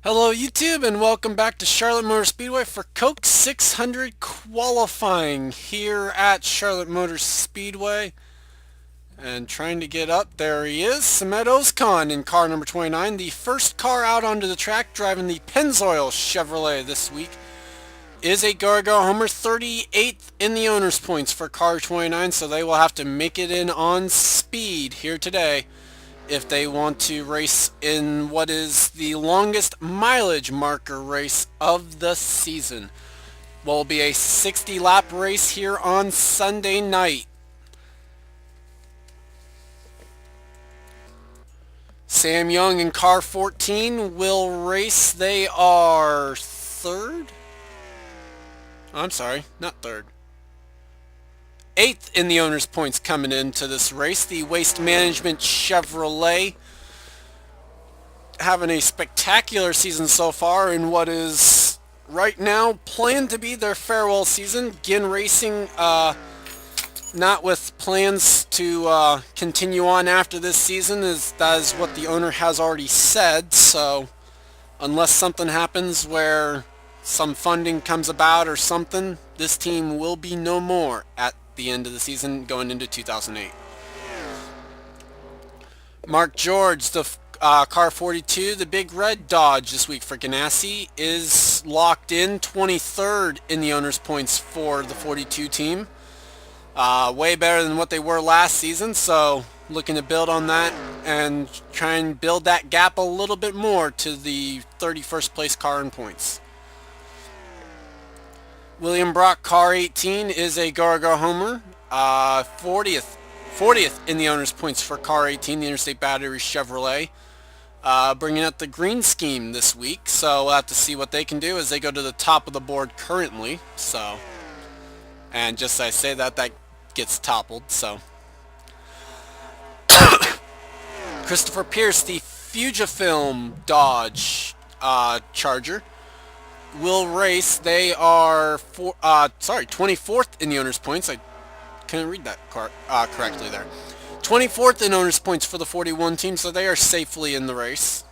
Hello YouTube and welcome back to Charlotte Motor Speedway for Coke 600 qualifying here at Charlotte Motor Speedway. And trying to get up, there he is, Samet Ozkan in car number 29, the first car out onto the track driving the Pennzoil Chevrolet this week. Is a Go Homer, 38th in the owner's points for car 29, so they will have to make it in on speed here today if they want to race in what is the longest mileage marker race of the season. Will be a 60 lap race here on Sunday night. Sam Young in car 14 will race. They are third? I'm sorry, not third. 8th in the owner's points coming into this race. The Waste Management Chevrolet having a spectacular season so far in what is right now planned to be their farewell season. Ginn Racing not with plans to continue on after this season, as that is what the owner has already said. So unless something happens where some funding comes about or something, this team will be no more at the end of the season going into 2008. Mark George, the car 42, the big red Dodge this week for Ganassi, is locked in 23rd in the owner's points for the 42 team. Way better than what they were last season, so looking to build on that and try and build that gap a little bit more to the 31st place car in points. William Brock, car 18, is a Go Homer, 40th in the owner's points for car 18, the Interstate Battery Chevrolet, bringing up the green scheme this week. So we'll have to see what they can do as they go to the top of the board currently. So, and just as I say that, that gets toppled. So, Christopher Pierce, the Fujifilm Dodge Charger, will race. They are 24th in the owner's points. I couldn't read that correctly there. 24th in owner's points for the 41 team, so they are safely in the race.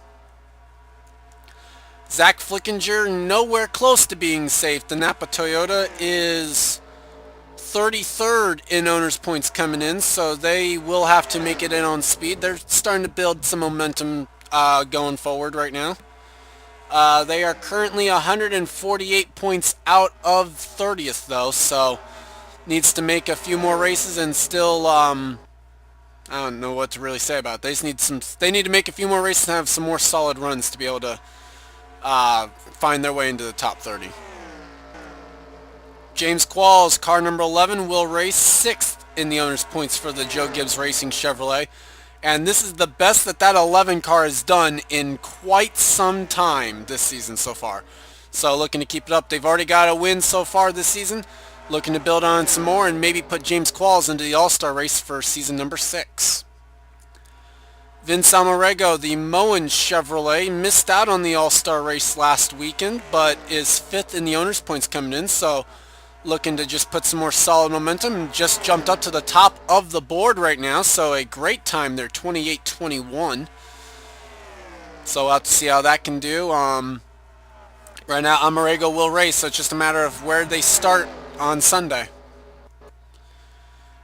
Zach Flickinger, nowhere close to being safe. The Napa Toyota is 33rd in owner's points coming in, so they will have to make it in on speed. They're starting to build some momentum going forward right now. They are currently 148 points out of 30th though, so needs to make a few more races and still I don't know what to really say about it. They need to make a few more races and have some more solid runs to be able to find their way into the top 30. James Qualls, car number 11, will race 6th in the owner's points for the Joe Gibbs Racing Chevrolet. And this is the best that 11 car has done in quite some time this season so far. So looking to keep it up. They've already got a win so far this season. Looking to build on some more and maybe put James Qualls into the All-Star race for season number 6. Vince Amarego, the Moen Chevrolet, missed out on the All-Star race last weekend, but is 5th in the owner's points coming in. So looking to just put some more solid momentum. Just jumped up to the top of the board right now, so a great time there, 28-21. So we'll have to see how that can do. Right now, Amarego will race, so it's just a matter of where they start on Sunday.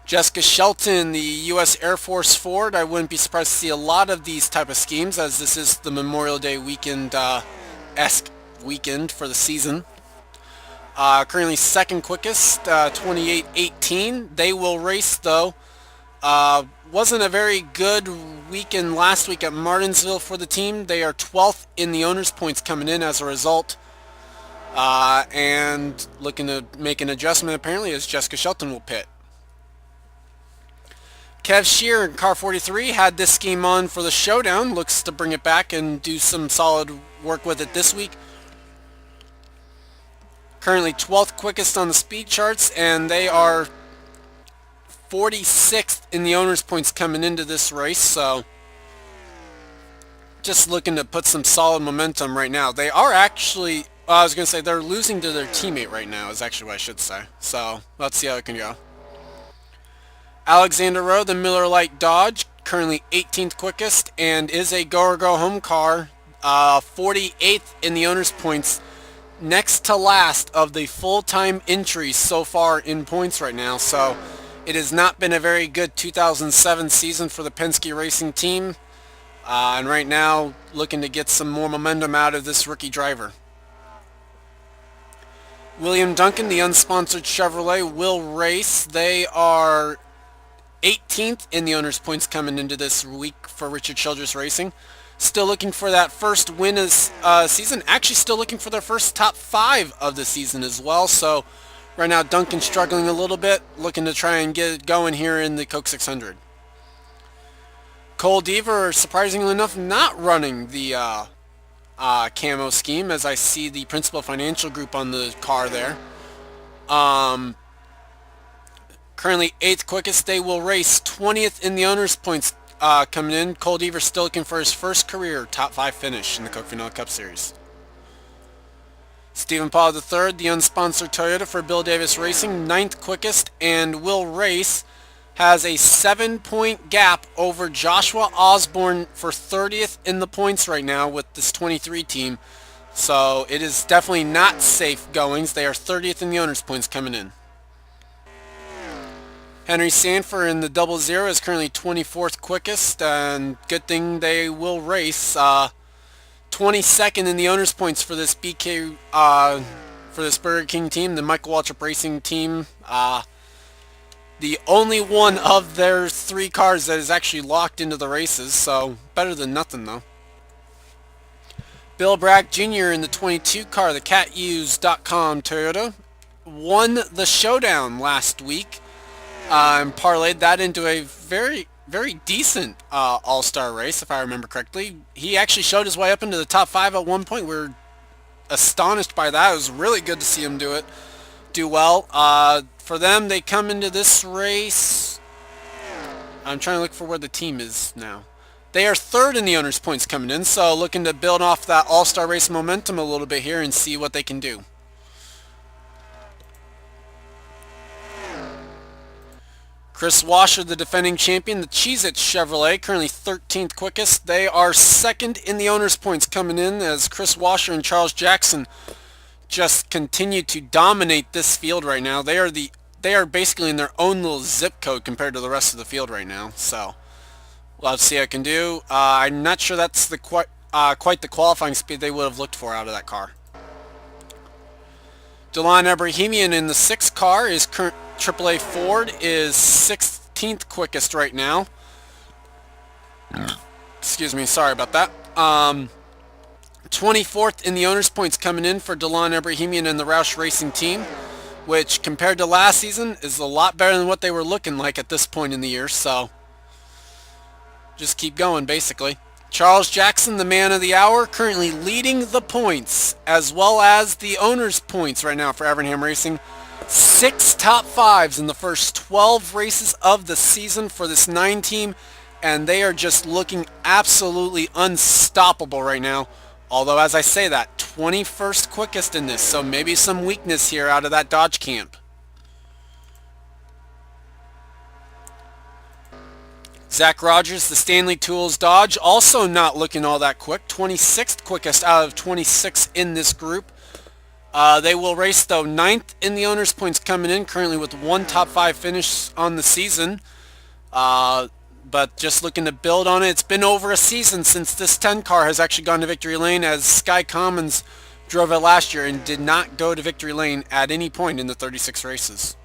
Jessica Shelton, the U.S. Air Force Ford. I wouldn't be surprised to see a lot of these type of schemes, as this is the Memorial Day weekend-esque weekend for the season. Currently second quickest, 28-18. They will race though. Wasn't a very good weekend last week at Martinsville for the team. They are 12th in the owner's points coming in as a result. And looking to make an adjustment apparently as Jessica Shelton will pit. Kev Shear in car 43 had this scheme on for the showdown. Looks to bring it back and do some solid work with it this week. Currently 12th quickest on the speed charts, and they are 46th in the owner's points coming into this race, so just looking to put some solid momentum right now. They are actually, I was going to say they're losing to their teammate right now is actually what I should say. So let's see how it can go. Alexander Rowe, the Miller Lite Dodge, currently 18th quickest and is a go or go home car 48th in the owner's points, next to last of the full-time entries so far in points right now. So it has not been a very good 2007 season for the Penske Racing team. And right now, looking to get some more momentum out of this rookie driver. William Duncan, the unsponsored Chevrolet, will race. They are 18th in the owner's points coming into this week for Richard Childress Racing. Still looking for that first win of season. Actually still looking for their first top 5 of the season as well. So right now Duncan's struggling a little bit, looking to try and get it going here in the Coke 600. Cole Deaver, surprisingly enough, not running the camo scheme, as I see the Principal Financial Group on the car there. Currently 8th quickest. They will race 20th in the owner's points coming in. Cole Deaver still looking for his first career top 5 finish in the Coke Vanilla Cup Series. Stephen Paul III, the unsponsored Toyota for Bill Davis Racing, 9th quickest, and will race. Has a 7-point gap over Joshua Osborne for 30th in the points right now with this 23 team. So it is definitely not safe goings. They are 30th in the owner's points coming in. Henry Sanford in the 00 is currently 24th quickest, and good thing they will race. 22nd in the owner's points for this for this Burger King team, the Michael Waltrip Racing team. The only one of their 3 cars that is actually locked into the races, so better than nothing though. Bill Bragg Jr. in the 22 car, the CatUse.com Toyota, won the showdown last week and parlayed that into a very decent all-star race, if I remember correctly. He actually showed his way up into the top 5 at one point. We were astonished by that. It was really good to see him do well. For them, they come into this race. I'm trying to look for where the team is now. They are 3rd in the owner's points coming in, so looking to build off that all-star race momentum a little bit here and see what they can do. Chris Washer, the defending champion, the Cheez-It Chevrolet, currently 13th quickest. They are 2nd in the owner's points coming in as Chris Washer and Charles Jackson just continue to dominate this field right now. They are basically in their own little zip code compared to the rest of the field right now. So we'll have to see how it can do. I'm not sure that's quite the qualifying speed they would have looked for out of that car. Delon Ebrahimian in the 6th car is current AAA Ford is 16th quickest right now. Excuse me, sorry about that. 24th in the owner's points coming in for Delon Ebrahimian and the Roush Racing team, which compared to last season is a lot better than what they were looking like at this point in the year. So just keep going basically. Charles Jackson, the man of the hour, currently leading the points as well as the owner's points right now for Evernham Racing. 6 top 5s in the first 12 races of the season for this 9 team, and they are just looking absolutely unstoppable right now. Although, as I say that, 21st quickest in this, so maybe some weakness here out of that Dodge camp. Zach Rogers, the Stanley Tools Dodge, also not looking all that quick. 26th quickest out of 26 in this group. They will race, though, 9th in the owner's points coming in, currently with 1 top 5 finish on the season. But just looking to build on it. It's been over a season since this 10 car has actually gone to victory lane, as Sky Commons drove it last year and did not go to victory lane at any point in the 36 races.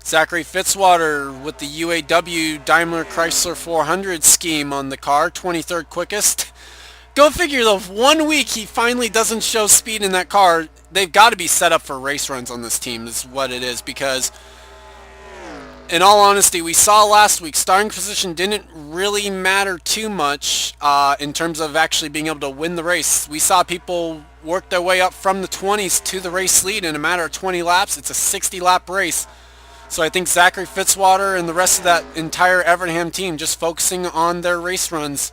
Zachary Fitzwater with the UAW Daimler Chrysler 400 scheme on the car, 23rd quickest. Go figure though, if 1 week he finally doesn't show speed in that car, they've got to be set up for race runs on this team is what it is, because in all honesty, we saw last week starting position didn't really matter too much in terms of actually being able to win the race. We saw people work their way up from the 20s to the race lead in a matter of 20 laps. It's a 60 lap race. So I think Zachary Fitzwater and the rest of that entire Evernham team just focusing on their race runs.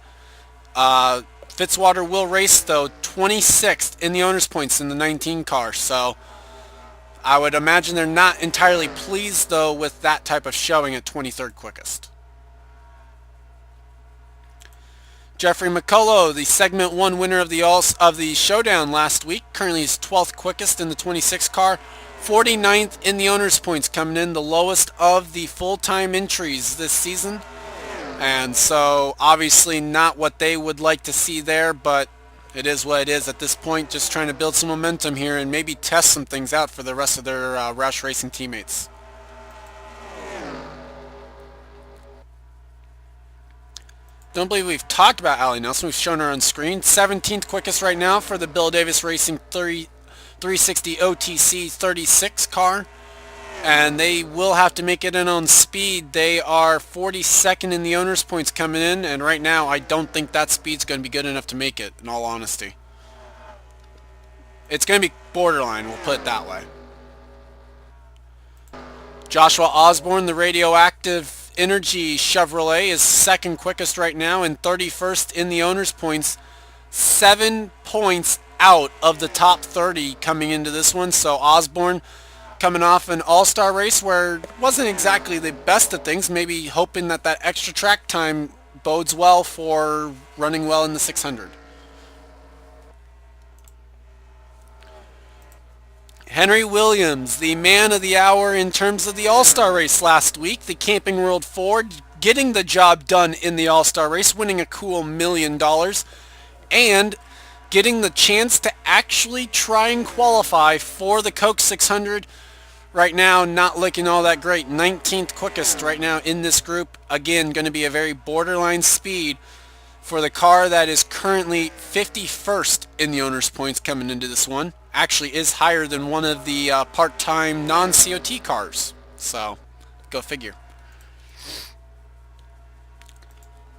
Fitzwater will race, though, 26th in the owner's points in the 19 car. So I would imagine they're not entirely pleased, though, with that type of showing at 23rd quickest. Jeffrey McCullough, the segment 1 winner of the showdown last week, currently is 12th quickest in the 26 car, 49th in the owner's points, coming in the lowest of the full-time entries this season. And so obviously not what they would like to see there, but it is what it is at this point, just trying to build some momentum here and maybe test some things out for the rest of their Roush Racing teammates. Don't believe we've talked about Allie Nelson. We've shown her on screen. 17th quickest right now for the Bill Davis Racing 360 OTC 36 car. And they will have to make it in on speed. They are 42nd in the owner's points coming in. And right now, I don't think that speed's going to be good enough to make it, in all honesty. It's going to be borderline, we'll put it that way. Joshua Osborne, the Radioactive Energy Chevrolet, is second quickest right now and 31st in the owner's points. 7 points out of the top 30 coming into this one. So Osborne coming off an all-star race where it wasn't exactly the best of things, maybe hoping that that extra track time bodes well for running well in the 600. Henry Williams, the man of the hour in terms of the All-Star race last week, the Camping World Ford, getting the job done in the All-Star race, winning a cool $1 million, and getting the chance to actually try and qualify for the Coke 600. Right now, not looking all that great. 19th quickest right now in this group. Again, going to be a very borderline speed for the car that is currently 51st in the owner's points coming into this one. Actually is higher than one of the part-time non-COT cars. So, go figure.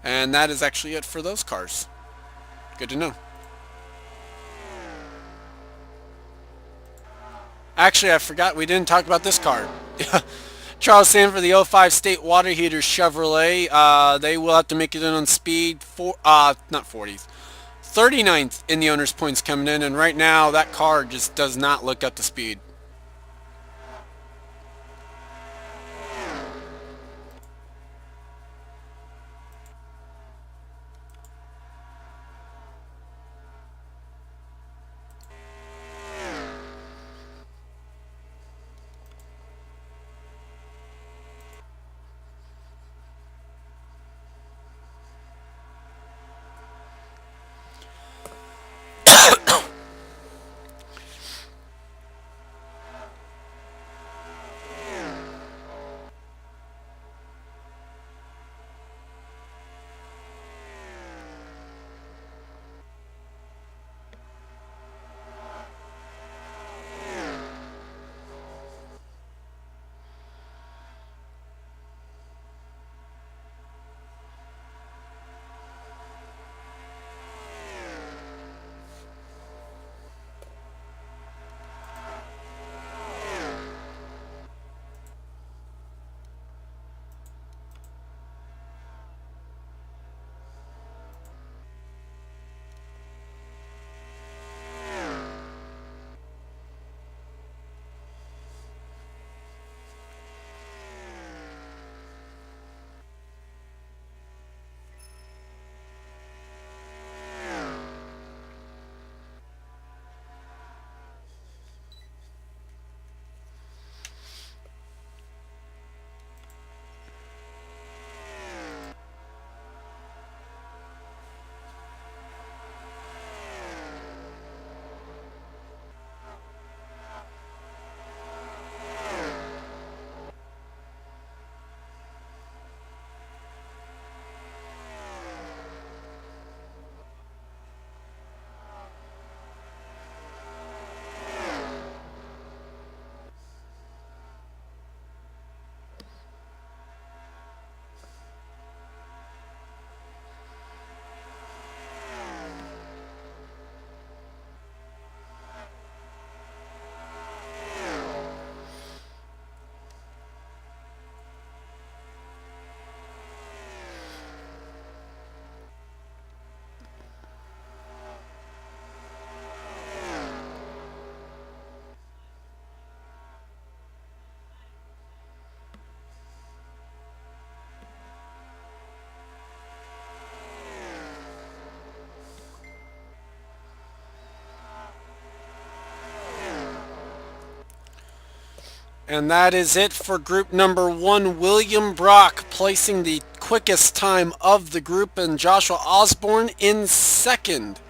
And that is actually it for those cars. Good to know. Actually, I forgot we didn't talk about this car. Charles Sanford, the 05 State Water Heater Chevrolet. They will have to make it in on speed. Not 40th. 39th in the owner's points coming in. And right now, that car just does not look up to speed. And that is it for group number 1. William Brock placing the quickest time of the group, and Joshua Osborne in second.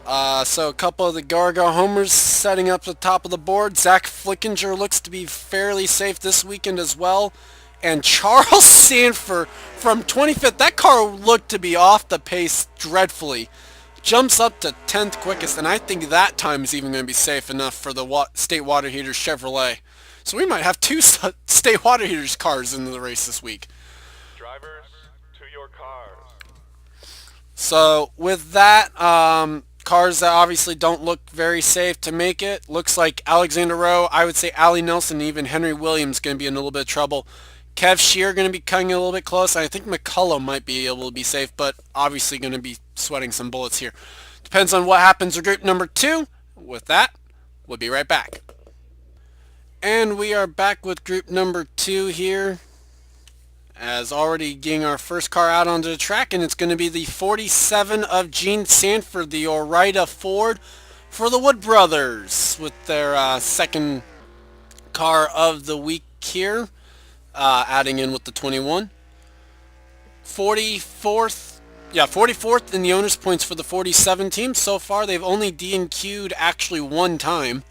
So a couple of the Gargo homers setting up the top of the board. Zach Flickinger looks to be fairly safe this weekend as well. And Charles Sanford from 25th. That car looked to be off the pace dreadfully. Jumps up to 10th quickest, and I think that time is even going to be safe enough for the State Water Heaters Chevrolet. So we might have 2 State Water Heaters cars in the race this week. Drivers, to your cars. So with that, cars that obviously don't look very safe to make it. Looks like Alexander Rowe, I would say Ali Nelson, even Henry Williams going to be in a little bit of trouble. Kev Shear going to be cutting a little bit close. I think McCullough might be able to be safe, but obviously going to be sweating some bullets here. Depends on what happens with group number 2. With that, we'll be right back. And we are back with group number 2 here. As already getting our first car out onto the track, and it's going to be the 47 of Gene Sanford, the Orida Ford for the Wood Brothers, with their second car of the week here, adding in with the 21. 44th in the owner's points for the 47 team. So far, they've only D&Q'd actually one time.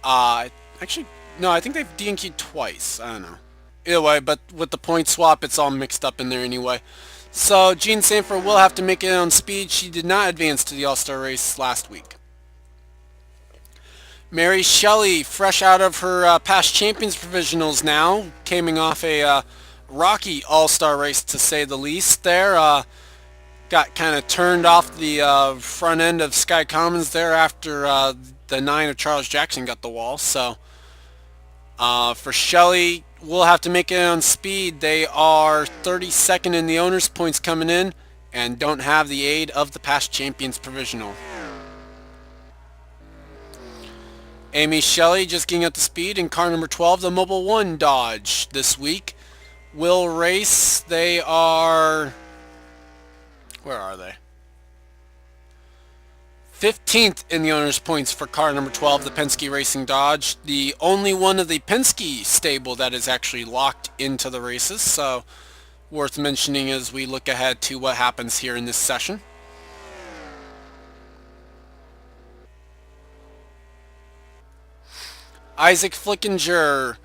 Actually, no, I think they've D&Q'd twice. I don't know. Either way, but with the point swap, it's all mixed up in there anyway. So Jean Sanford will have to make it on speed. She did not advance to the All-Star race last week. Mary Shelley, fresh out of her past champions provisionals now, coming off a rocky All-Star race to say the least there. Got kind of turned off the front end of Sky Commons there after the 9 of Charles Jackson got the wall. So for Shelley, we'll have to make it on speed. They are 32nd in the owner's points coming in and don't have the aid of the past champions provisional. Amy Shelley just getting up to speed in car number 12, the Mobile 1 Dodge this week. Will race, they are... Where are they? 15th in the owner's points for car number 12, the Penske Racing Dodge. The only one of the Penske stable that is actually locked into the races, so worth mentioning as we look ahead to what happens here in this session. Isaac Flickinger,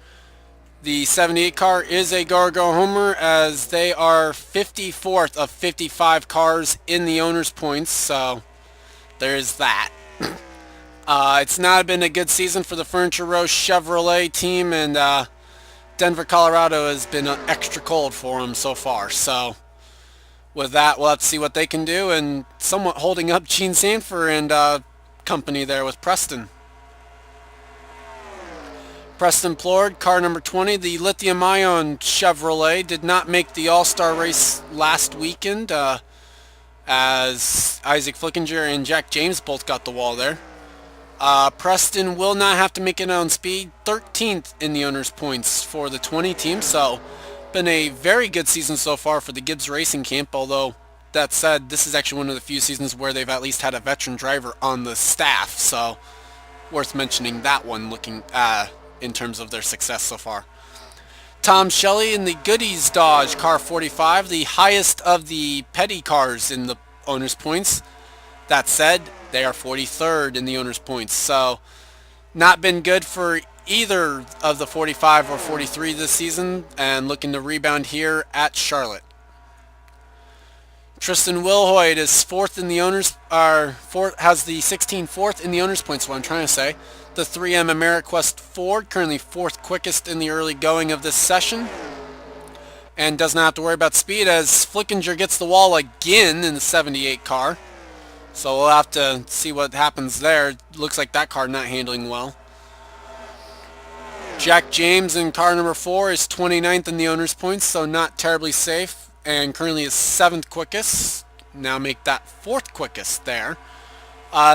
the 78 car, is a Gargo homer as they are 54th of 55 cars in the owner's points, so there's that. It's not been a good season for the Furniture Row Chevrolet team, and Denver, Colorado has been extra cold for them so far. So with that, we'll have to see what they can do, and somewhat holding up Gene Sanford and company there with Preston. Preston Plord, car number 20, the lithium-ion Chevrolet, did not make the All-Star race last weekend, as Isaac Flickinger and Jack James both got the wall there. Preston will not have to make it on speed, 13th in the owner's points for the 20 team, so been a very good season so far for the Gibbs Racing Camp, although that said, this is actually one of the few seasons where they've at least had a veteran driver on the staff, so worth mentioning that one looking in terms of their success so far. Tom Shelley in the Goodies Dodge, car 45, the highest of the petty cars in the owner's points. That said, they are 43rd in the owner's points, so not been good for either of the 45 or 43 this season, and looking to rebound here at Charlotte. Tristan Wilhoit is fourth in the owners, has the 16th in the owners points. What I'm trying to say, the 3M AmeriQuest Ford, currently fourth quickest in the early going of this session, and does not have to worry about speed as Flickinger gets the wall again in the 78 car. So we'll have to see what happens there. Looks like that car not handling well. Jack James in car number 4 is 29th in the owner's points, so not terribly safe, and currently is 7th quickest. Now make that 4th quickest there.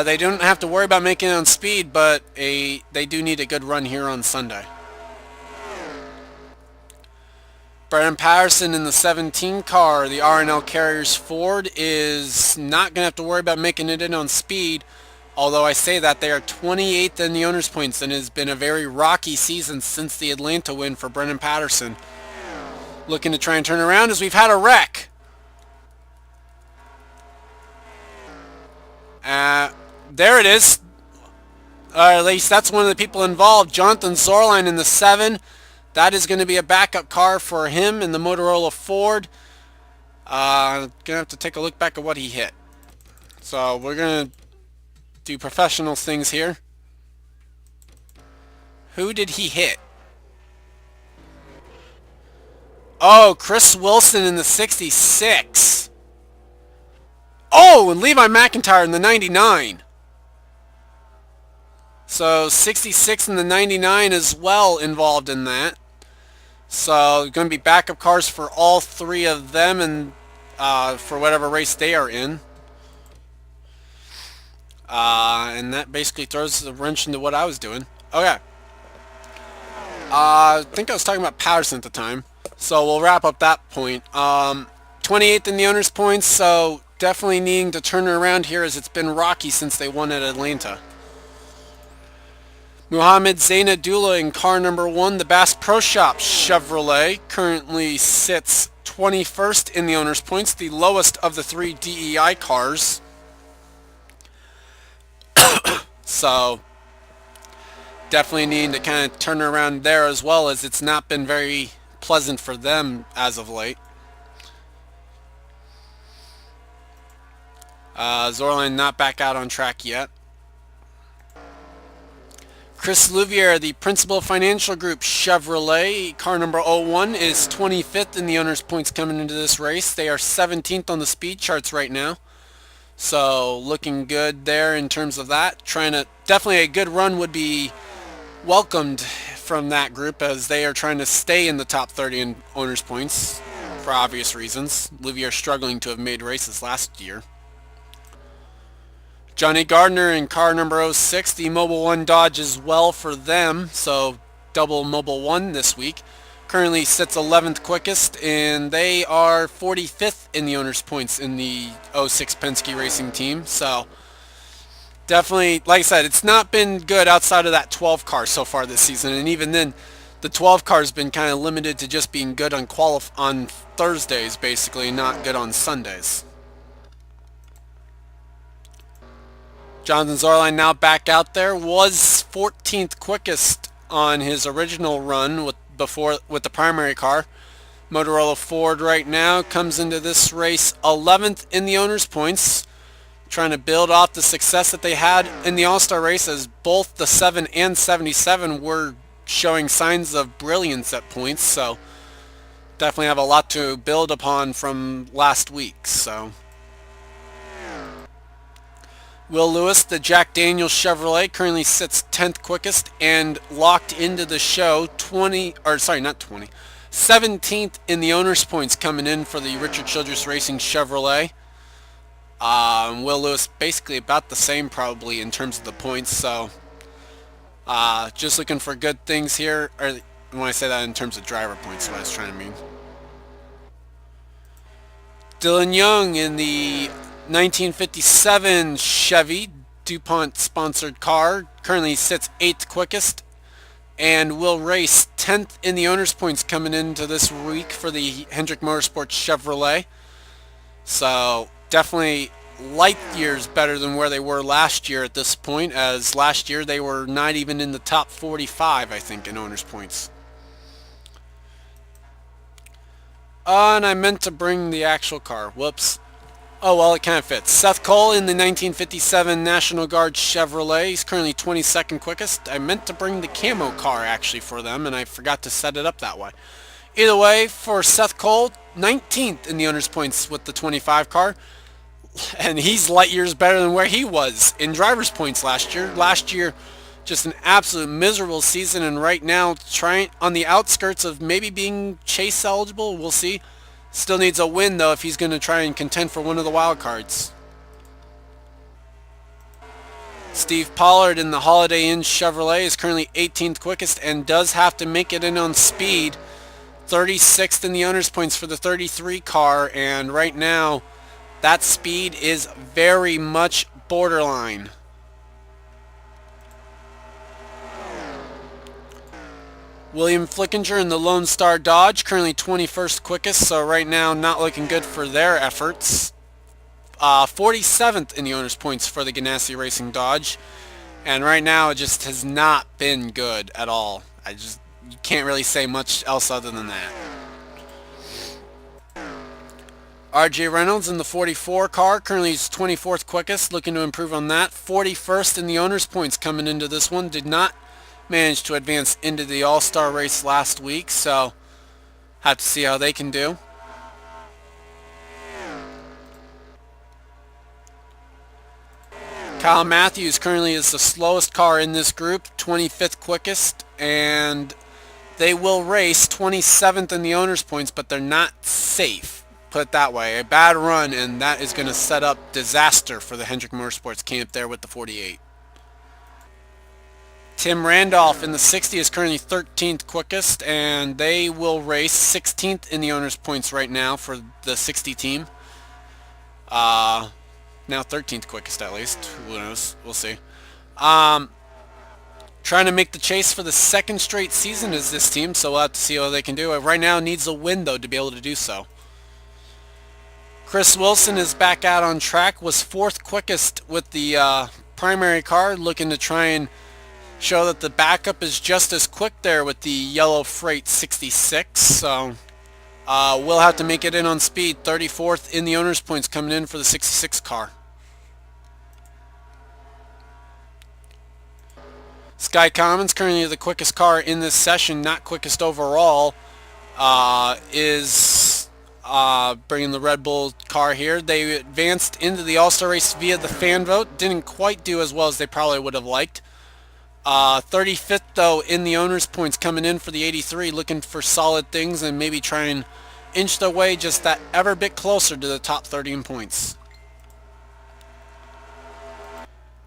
They don't have to worry about making it on speed, but they do need a good run here on Sunday. Brandon Patterson in the 17 car, the R&L Carriers Ford, is not going to have to worry about making it in on speed Although I say that, they are 28th in the owner's points, and it has been a very rocky season since the Atlanta win for Brennan Patterson. Looking to try and turn around as we've had a wreck. There it is. Or at least that's one of the people involved. Jonathan Zorline in the 7. That is going to be a backup car for him in the Motorola Ford. Going to have to take a look back at what he hit. So we're going to do professional things here. Who did he hit? Oh, Chris Wilson in the 66. Oh, and Levi McIntyre in the 99. So 66 and the 99 as well involved in that. So going to be backup cars for all three of them, and for whatever race they are in. And that basically throws the wrench into what I was doing. Okay. I think I was talking about Patterson at the time. So we'll wrap up that point. 28th in the owner's points, so definitely needing to turn it around here as it's been rocky since they won at Atlanta. Muhammad Zainadullah in car number 1, the Bass Pro Shop Chevrolet, currently sits 21st in the owner's points, the lowest of the 3 DEI cars. So definitely needing to kind of turn around there as well, as it's not been very pleasant for them as of late. Zorline not back out on track yet. Chris Louvier, the Principal Financial Group Chevrolet, car number 01, is 25th in the owner's points coming into this race. They are 17th on the speed charts right now. So looking good there in terms of that. Definitely a good run would be welcomed from that group, as they are trying to stay in the top 30 in owner's points for obvious reasons. Louvier struggling to have made races last year. Johnny Gardner in car number 06, the Mobil 1 Dodge as well for them, so double Mobil 1 this week. Currently sits 11th quickest, and they are 45th in the owner's points in the 06 Penske Racing team. So definitely, like I said, it's not been good outside of that 12 car so far this season, and even then, the 12 car has been kind of limited to just being good on on Thursdays, basically, not good on Sundays. Jonathan Zorline now back out there, was 14th quickest on his original run with the primary car. Motorola Ford right now comes into this race 11th in the owner's points, trying to build off the success that they had in the All-Star race, as both the 7 and 77 were showing signs of brilliance at points. So definitely have a lot to build upon from last week. So Will Lewis, the Jack Daniels Chevrolet, currently sits 10th quickest and locked into the show 17th in the owner's points coming in for the Richard Childress Racing Chevrolet. Will Lewis basically about the same probably in terms of the points, so just looking for good things here. Or when I say that in terms of driver points, what I was trying to mean. Dylan Young in the 1957 Chevy DuPont sponsored car currently sits 8th quickest and will race 10th in the owner's points coming into this week for the Hendrick Motorsports Chevrolet. So definitely light years better than where they were last year at this point, as last year they were not even in the top 45, I think, in owner's points. And I meant to bring the actual car. Whoops. Oh, well, it kind of fits. Seth Cole in the 1957 National Guard Chevrolet. He's currently 22nd quickest. I meant to bring the camo car, actually, for them, and I forgot to set it up that way. Either way, for Seth Cole, 19th in the owner's points with the 25 car. And he's light years better than where he was in driver's points last year. Last year, just an absolute miserable season, and right now, trying on the outskirts of maybe being chase eligible. We'll see. Still needs a win, though, if he's going to try and contend for one of the wild cards. Steve Pollard in the Holiday Inn Chevrolet is currently 18th quickest and does have to make it in on speed. 36th in the owner's points for the 33 car, and right now that speed is very much borderline. William Flickinger in the Lone Star Dodge, currently 21st quickest, so right now not looking good for their efforts. 47th in the owner's points for the Ganassi Racing Dodge, and right now it just has not been good at all. You can't really say much else other than that. RJ Reynolds in the 44 car, currently is 24th quickest, looking to improve on that. 41st in the owner's points coming into this one, did not manage to advance into the All-Star race last week, so have to see how they can do. Kyle Matthews currently is the slowest car in this group, 25th quickest, and they will race 27th in the owner's points, but they're not safe. Put it that way. A bad run, and that is going to set up disaster for the Hendrick Motorsports camp there with the 48. Tim Randolph in the 60 is currently 13th quickest, and they will race 16th in the owner's points right now for the 60 team. Now 13th quickest at least. Who knows? We'll see. Trying to make the chase for the second straight season is this team, so we'll have to see what they can do. Right now needs a win, though, to be able to do so. Chris Wilson is back out on track, was 4th quickest with the primary car, looking to try and show that the backup is just as quick there with the yellow Freight 66. So we'll have to make it in on speed. 34th in the owner's points coming in for the 66 car. Sky Commons, currently the quickest car in this session, not quickest overall, is bringing the Red Bull car here. They advanced into the All-Star race via the fan vote. Didn't quite do as well as they probably would have liked. 35th, though, in the owner's points coming in for the 83, looking for solid things and maybe try and inch their way just that ever bit closer to the top 30 in points.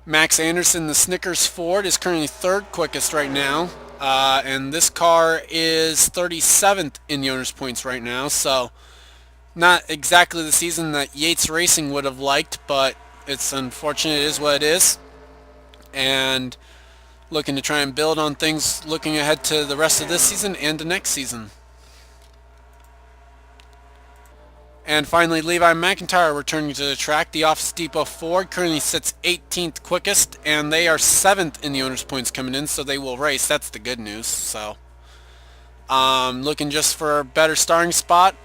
Max Anderson, the Snickers Ford, is currently 3rd quickest right now. And this car is 37th in the owner's points right now. So not exactly the season that Yates Racing would have liked, but it's unfortunate. It is what it is. And looking to try and build on things looking ahead to the rest of this season and the next season. And finally, Levi McIntyre returning to the track. The Office Depot Ford currently sits 18th quickest, and they are 7th in the owner's points coming in, so they will race. That's the good news. So, looking just for a better starting spot.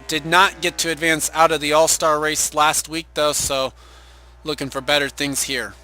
Did not get to advance out of the All-Star race last week, though, so looking for better things here.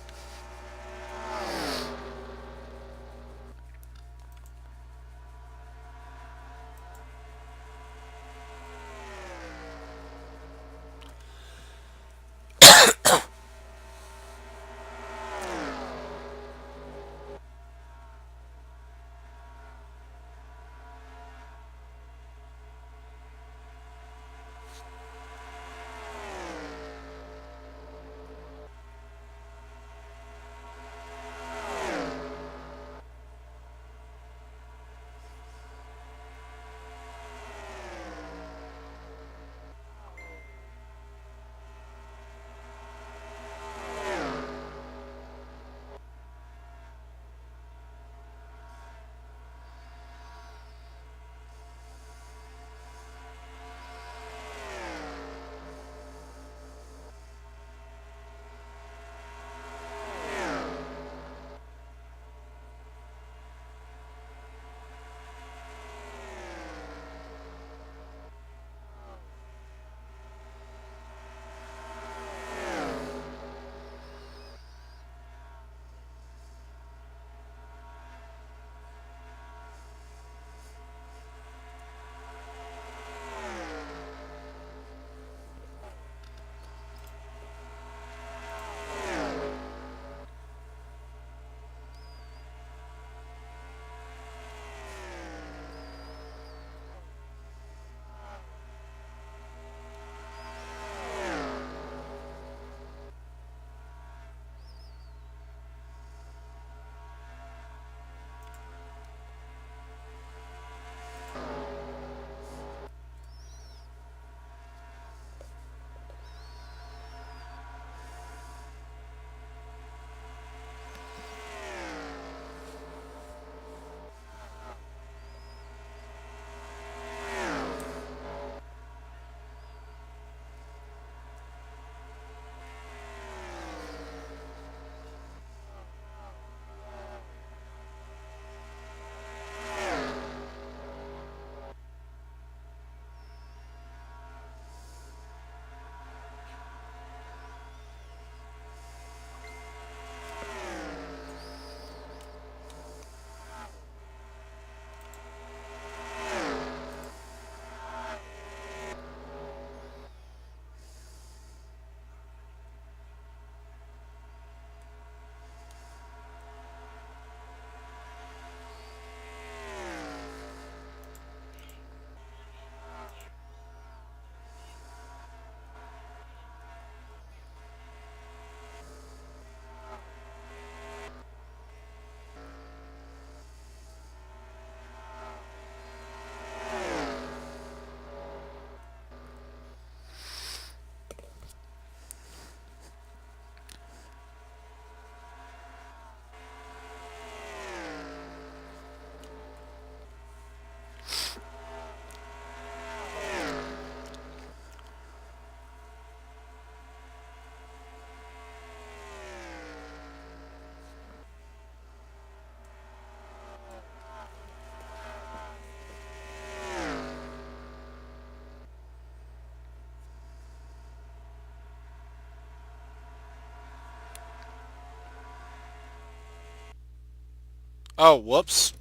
Oh, whoops.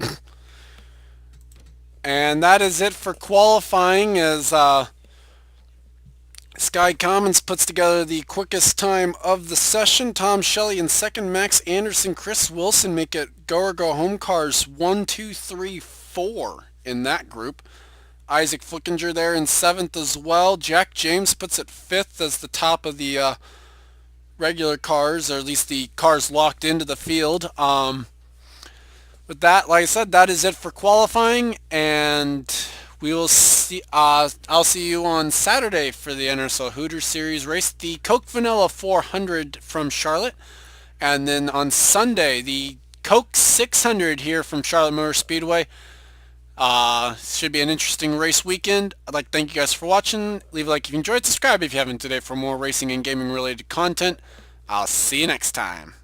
And that is it for qualifying as Sky Commons puts together the quickest time of the session. Tom Shelley in second, Max Anderson, Chris Wilson make it go or go home cars 1, 2, 3, 4 in that group. Isaac Flickinger there in seventh as well. Jack James puts it fifth as the top of the regular cars, or at least the cars locked into the field. With that, like I said, that is it for qualifying, and we will see. I'll see you on Saturday for the NRSL Hooters Series race, the Coke Vanilla 400 from Charlotte, and then on Sunday the Coke 600 here from Charlotte Motor Speedway. Should be an interesting race weekend. I'd like to thank you guys for watching. Leave a like if you enjoyed. Subscribe if you haven't today for more racing and gaming related content. I'll see you next time.